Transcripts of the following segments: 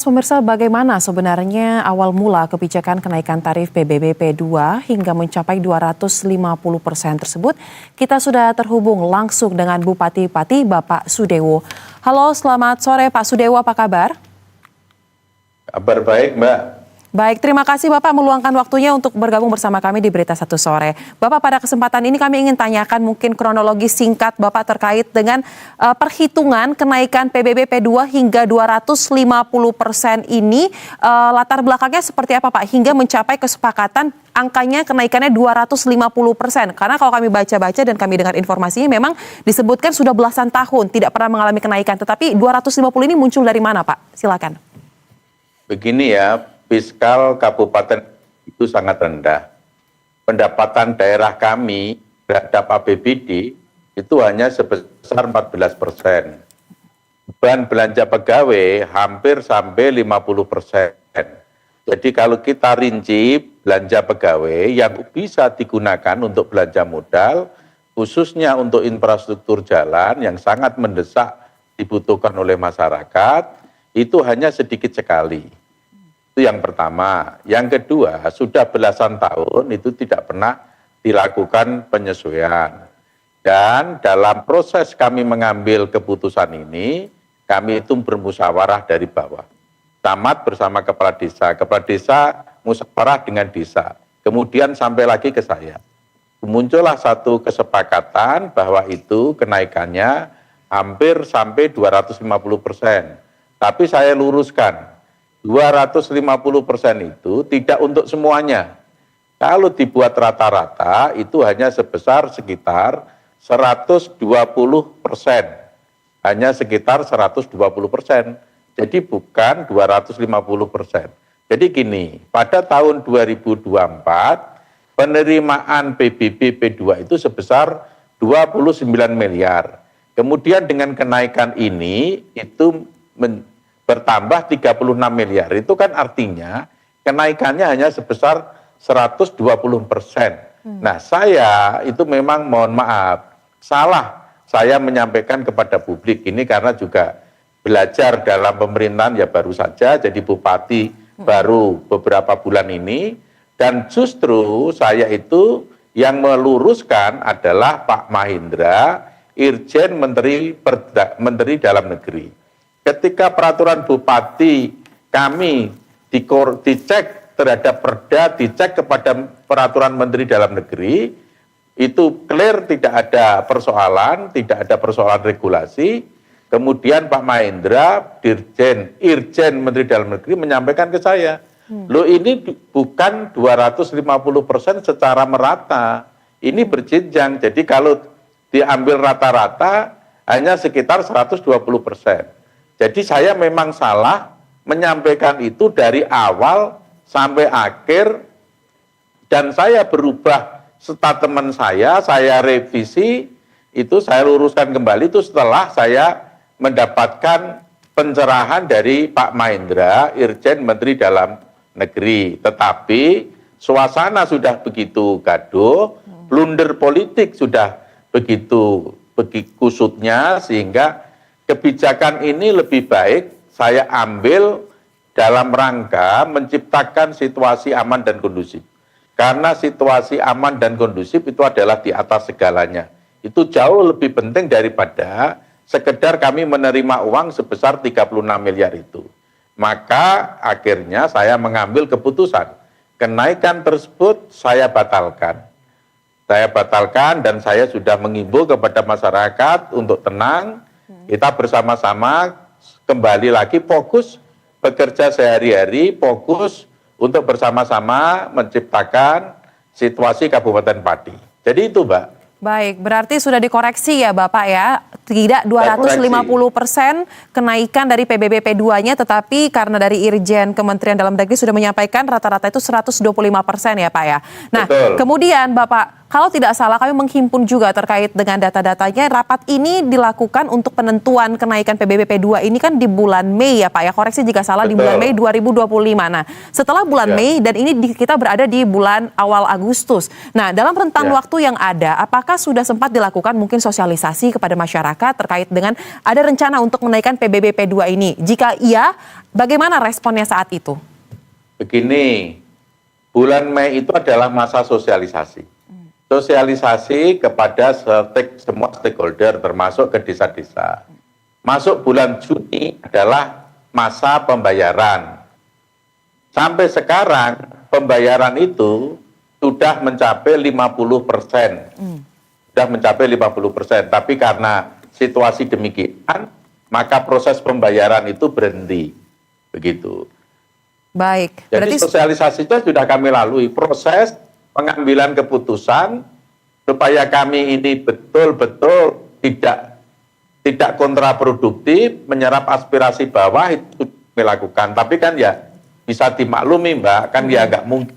Pemirsa, bagaimana sebenarnya awal mula kebijakan kenaikan tarif PBB P2 hingga mencapai 250% tersebut? Kita sudah terhubung langsung dengan Bupati Pati, Bapak Sudewo. Halo, selamat sore Pak Sudewo, apa kabar? Kabar baik, Mbak. Baik, terima kasih Bapak meluangkan waktunya untuk bergabung bersama kami di Berita Satu Sore. Bapak, pada kesempatan ini kami ingin tanyakan mungkin kronologi singkat Bapak terkait dengan perhitungan kenaikan PBB P2 hingga 250% ini. Latar belakangnya seperti apa Pak? Hingga mencapai kesepakatan angkanya kenaikannya 250%. Karena kalau kami baca-baca dan kami dengar informasinya memang disebutkan sudah belasan tahun tidak pernah mengalami kenaikan. Tetapi 250 ini muncul dari mana Pak? Silakan. Begini ya, fiskal kabupaten itu sangat rendah. Pendapatan daerah kami terhadap APBD itu hanya sebesar 14%. Beban belanja pegawai hampir sampai 50%. Jadi kalau kita rinci belanja pegawai yang bisa digunakan untuk belanja modal, khususnya untuk infrastruktur jalan yang sangat mendesak dibutuhkan oleh masyarakat, itu hanya sedikit sekali. Itu yang pertama. Yang kedua, sudah belasan tahun itu tidak pernah dilakukan penyesuaian. Dan dalam proses kami mengambil keputusan ini, kami itu bermusyawarah dari bawah. Camat bersama kepala desa musyawarah dengan desa. Kemudian sampai lagi ke saya. Muncullah satu kesepakatan bahwa itu kenaikannya hampir sampai 250%. Tapi saya luruskan, 250% itu tidak untuk semuanya. Kalau dibuat rata-rata itu hanya sebesar sekitar 120%. Hanya sekitar 120%. Jadi bukan 250%. Jadi gini, pada tahun 2024 penerimaan PBB P2 itu sebesar 29 miliar. Kemudian dengan kenaikan ini itu bertambah 36 miliar. Itu kan artinya kenaikannya hanya sebesar 120%. Nah, saya itu memang mohon maaf, salah saya menyampaikan kepada publik ini karena juga belajar dalam pemerintahan ya baru saja jadi bupati baru beberapa bulan ini, dan justru saya itu yang meluruskan adalah Pak Mahindra, Irjen Menteri Dalam Negeri. Ketika peraturan bupati kami dicek terhadap perda, dicek kepada peraturan Menteri Dalam Negeri, itu clear tidak ada persoalan, tidak ada persoalan regulasi. Kemudian Pak Mahindra, Irjen Menteri Dalam Negeri menyampaikan ke saya, loh ini bukan 250% secara merata, ini berjenjang. Jadi kalau diambil rata-rata hanya sekitar 120%. Jadi saya memang salah menyampaikan itu dari awal sampai akhir, dan saya berubah statement saya revisi, itu saya luruskan kembali itu setelah saya mendapatkan pencerahan dari Pak Mahindra, Irjen Menteri Dalam Negeri. Tetapi suasana sudah begitu gaduh, blunder politik sudah begitu kusutnya, sehingga kebijakan ini lebih baik saya ambil dalam rangka menciptakan situasi aman dan kondusif. Karena situasi aman dan kondusif itu adalah di atas segalanya. Itu jauh lebih penting daripada sekedar kami menerima uang sebesar 36 miliar itu. Maka akhirnya saya mengambil keputusan. Kenaikan tersebut saya batalkan. Saya batalkan dan saya sudah mengimbau kepada masyarakat untuk tenang. Kita bersama-sama kembali lagi fokus bekerja sehari-hari, fokus untuk bersama-sama menciptakan situasi Kabupaten Pati. Jadi itu, Mbak. Baik, berarti sudah dikoreksi ya Bapak ya, tidak 250% kenaikan dari PBB P2-nya, tetapi karena dari Irjen Kementerian Dalam Negeri sudah menyampaikan rata-rata itu 125% ya Pak ya. Nah, betul. Kemudian Bapak, kalau tidak salah kami menghimpun juga terkait dengan data-datanya, rapat ini dilakukan untuk penentuan kenaikan PBB P2 ini kan di bulan Mei ya Pak ya, koreksi jika salah, di bulan Mei 2025. Nah, setelah bulan Mei dan ini kita berada di bulan awal Agustus. Nah, dalam rentang waktu yang ada, apakah sudah sempat dilakukan mungkin sosialisasi kepada masyarakat terkait dengan ada rencana untuk menaikkan PBB P2 ini? Jika iya, bagaimana responnya saat itu? Begini, bulan Mei itu adalah masa sosialisasi. Sosialisasi kepada semua stakeholder termasuk ke desa-desa. Masuk bulan Juni adalah masa pembayaran. Sampai sekarang pembayaran itu sudah mencapai 50%. Sudah mencapai 50%. Tapi karena situasi demikian, maka proses pembayaran itu berhenti. Begitu. Baik. Jadi sosialisasi itu sudah kami lalui, proses pengambilan keputusan supaya kami ini betul-betul tidak kontraproduktif, menyerap aspirasi bawah itu kami lakukan. Tapi kan ya bisa dimaklumi Mbak, kan ya nggak mungkin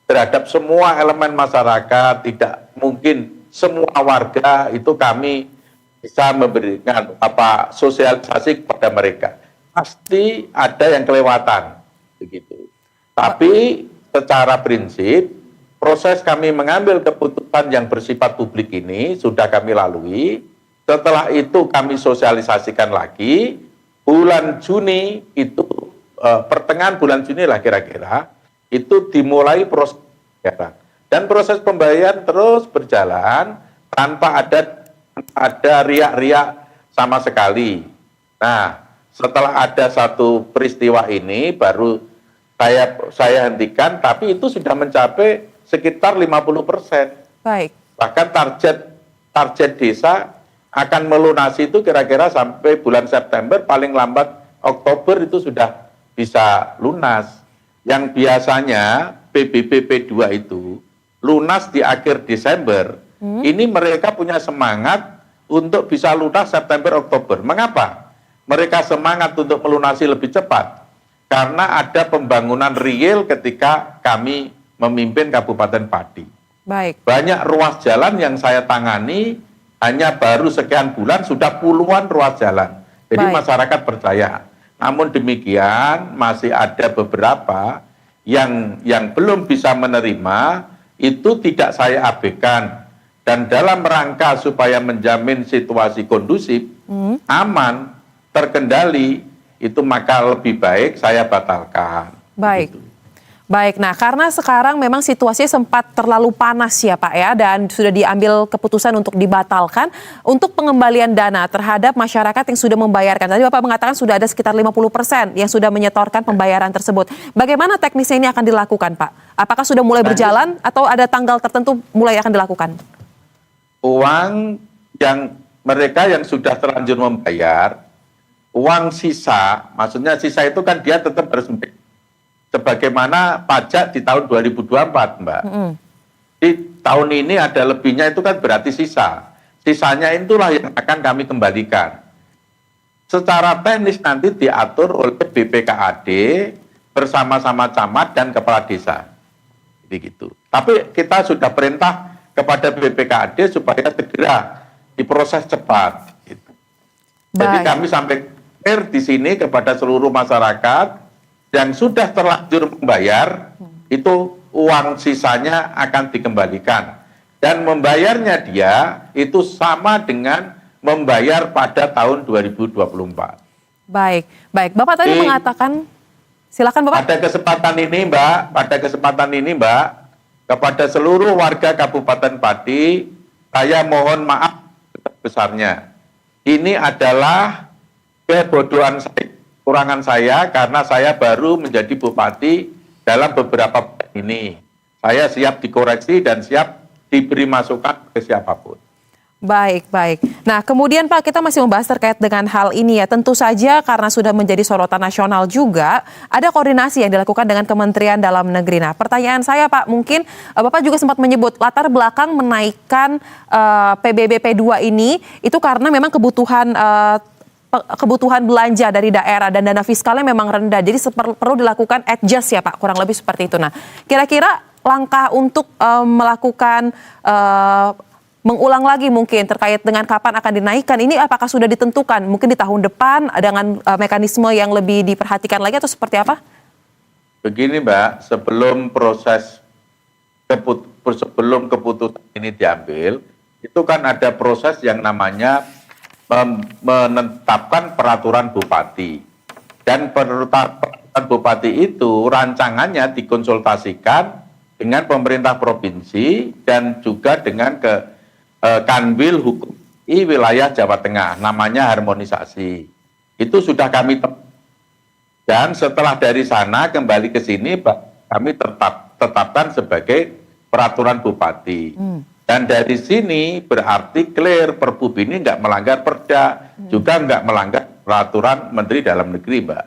terhadap semua elemen masyarakat, tidak mungkin semua warga itu kami bisa memberikan sosialisasi kepada mereka. Pasti ada yang kelewatan. Begitu. Tapi secara prinsip proses kami mengambil keputusan yang bersifat publik ini sudah kami lalui. Setelah itu kami sosialisasikan lagi bulan Juni itu pertengahan bulan Juni lah kira-kira itu dimulai proses pembayaran. Dan proses pembayaran terus berjalan tanpa ada riak-riak sama sekali. Nah, setelah ada satu peristiwa ini baru saya hentikan, tapi itu sudah mencapai sekitar 50%. Baik. Bahkan target desa akan melunasi itu kira-kira sampai bulan September, paling lambat Oktober itu sudah bisa lunas. Yang biasanya PBB P2 itu lunas di akhir Desember, ini mereka punya semangat untuk bisa lunas September Oktober. Mengapa? Mereka semangat untuk melunasi lebih cepat karena ada pembangunan real ketika kami memimpin Kabupaten Pati. Baik. Banyak ruas jalan yang saya tangani hanya baru sekian bulan sudah puluhan ruas jalan. Jadi masyarakat percaya. Namun demikian masih ada beberapa yang belum bisa menerima, itu tidak saya abaikan. Dan dalam rangka supaya menjamin situasi kondusif, aman, terkendali, itu maka lebih baik saya batalkan. Baik. Begitu. Baik, nah karena sekarang memang situasinya sempat terlalu panas ya Pak ya, dan sudah diambil keputusan untuk dibatalkan untuk pengembalian dana terhadap masyarakat yang sudah membayarkan. Tadi Bapak mengatakan sudah ada sekitar 50% yang sudah menyetorkan pembayaran tersebut. Bagaimana teknisnya ini akan dilakukan Pak? Apakah sudah mulai berjalan atau ada tanggal tertentu mulai akan dilakukan? Uang yang mereka yang sudah terlanjur membayar, uang sisa, maksudnya sisa itu kan dia tetap harus sebagaimana pajak di tahun 2024, Mbak. Di tahun ini ada lebihnya itu kan berarti sisa. Sisanya itulah yang akan kami kembalikan. Secara teknis nanti diatur oleh BPKAD bersama-sama camat dan kepala desa. Jadi gitu. Tapi kita sudah perintah kepada BPKAD supaya segera diproses cepat. Gitu. Jadi kami sampai di sini kepada seluruh masyarakat yang sudah terlanjur membayar, itu uang sisanya akan dikembalikan. Dan membayarnya dia itu sama dengan membayar pada tahun 2024. Baik, baik. Bapak tadi mengatakan, silakan Bapak. Pada kesempatan ini Mbak, kepada seluruh warga Kabupaten Pati, saya mohon maaf sebesarnya. Ini adalah kebodohan saya, kurangan saya, karena saya baru menjadi bupati dalam beberapa bulan ini. Saya siap dikoreksi dan siap diberi masukan ke siapapun. Baik, baik. Nah, kemudian Pak, kita masih membahas terkait dengan hal ini ya. Tentu saja karena sudah menjadi sorotan nasional juga, ada koordinasi yang dilakukan dengan Kementerian Dalam Negeri. Nah, pertanyaan saya Pak, mungkin Bapak juga sempat menyebut latar belakang menaikkan PBB P2 ini, itu karena memang kebutuhan belanja dari daerah dan dana fiskalnya memang rendah. Jadi perlu dilakukan adjust ya Pak, kurang lebih seperti itu. Nah, kira-kira langkah untuk melakukan mengulang lagi mungkin terkait dengan kapan akan dinaikkan, ini apakah sudah ditentukan? Mungkin di tahun depan dengan mekanisme yang lebih diperhatikan lagi atau seperti apa? Begini Mbak, sebelum keputusan ini diambil, itu kan ada proses yang namanya menetapkan peraturan bupati. Dan peraturan bupati itu rancangannya dikonsultasikan dengan pemerintah provinsi dan juga dengan Kanwil Hukum wilayah Jawa Tengah, namanya harmonisasi. Itu sudah kami dan setelah dari sana kembali ke sini kami tetapkan sebagai peraturan bupati. Dan dari sini berarti clear Perbup ini nggak melanggar Perda, juga nggak melanggar peraturan Menteri Dalam Negeri, Mbak.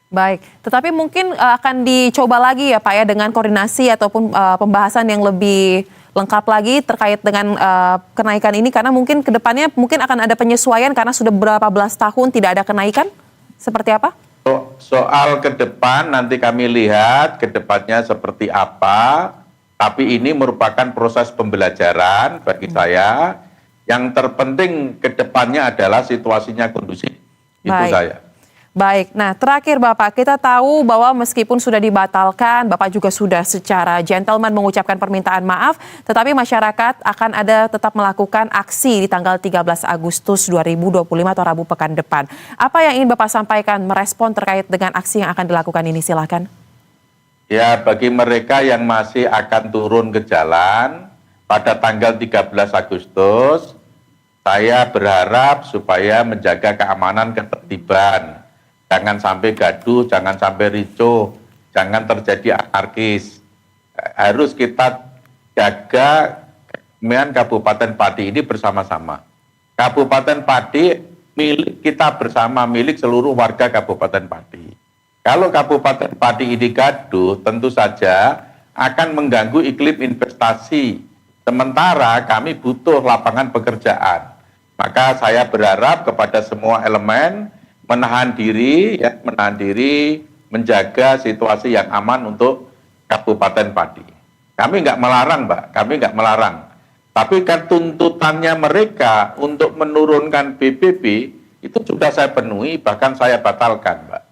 Baik, tetapi mungkin akan dicoba lagi ya Pak ya dengan koordinasi ataupun pembahasan yang lebih lengkap lagi terkait dengan kenaikan ini, karena mungkin kedepannya mungkin akan ada penyesuaian karena sudah beberapa belas tahun tidak ada kenaikan, seperti apa? Soal ke depan nanti kami lihat ke depannya seperti apa, tapi ini merupakan proses pembelajaran bagi saya. Yang terpenting ke depannya adalah situasinya kondusif. Itu saya. Baik, nah terakhir Bapak, kita tahu bahwa meskipun sudah dibatalkan, Bapak juga sudah secara gentleman mengucapkan permintaan maaf, tetapi masyarakat akan tetap melakukan aksi di tanggal 13 Agustus 2025 atau Rabu pekan depan. Apa yang ingin Bapak sampaikan, merespon terkait dengan aksi yang akan dilakukan ini, silakan. Ya, bagi mereka yang masih akan turun ke jalan pada tanggal 13 Agustus, saya berharap supaya menjaga keamanan, ketertiban. Jangan sampai gaduh, jangan sampai ricuh, jangan terjadi anarkis. Harus kita jaga keamanan Kabupaten Pati ini bersama-sama. Kabupaten Pati milik kita bersama, milik seluruh warga Kabupaten Pati. Kalau Kabupaten Pati ini gaduh, tentu saja akan mengganggu iklim investasi. Sementara kami butuh lapangan pekerjaan. Maka saya berharap kepada semua elemen menahan diri, menjaga situasi yang aman untuk Kabupaten Pati. Kami nggak melarang, Mbak, kami nggak melarang. Tapi kan tuntutannya mereka untuk menurunkan PBB itu sudah saya penuhi, bahkan saya batalkan, Mbak.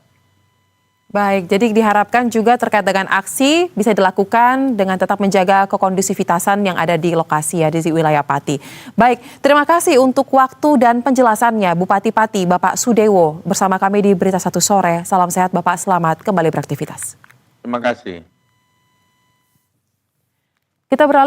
Baik, jadi diharapkan juga terkait dengan aksi bisa dilakukan dengan tetap menjaga kekondusivitasan yang ada di lokasi ya di wilayah Pati. Baik, terima kasih untuk waktu dan penjelasannya Bupati Pati Bapak Sudewo bersama kami di Berita Satu Sore. Salam sehat Bapak, selamat kembali beraktivitas. Terima kasih. Kita beralih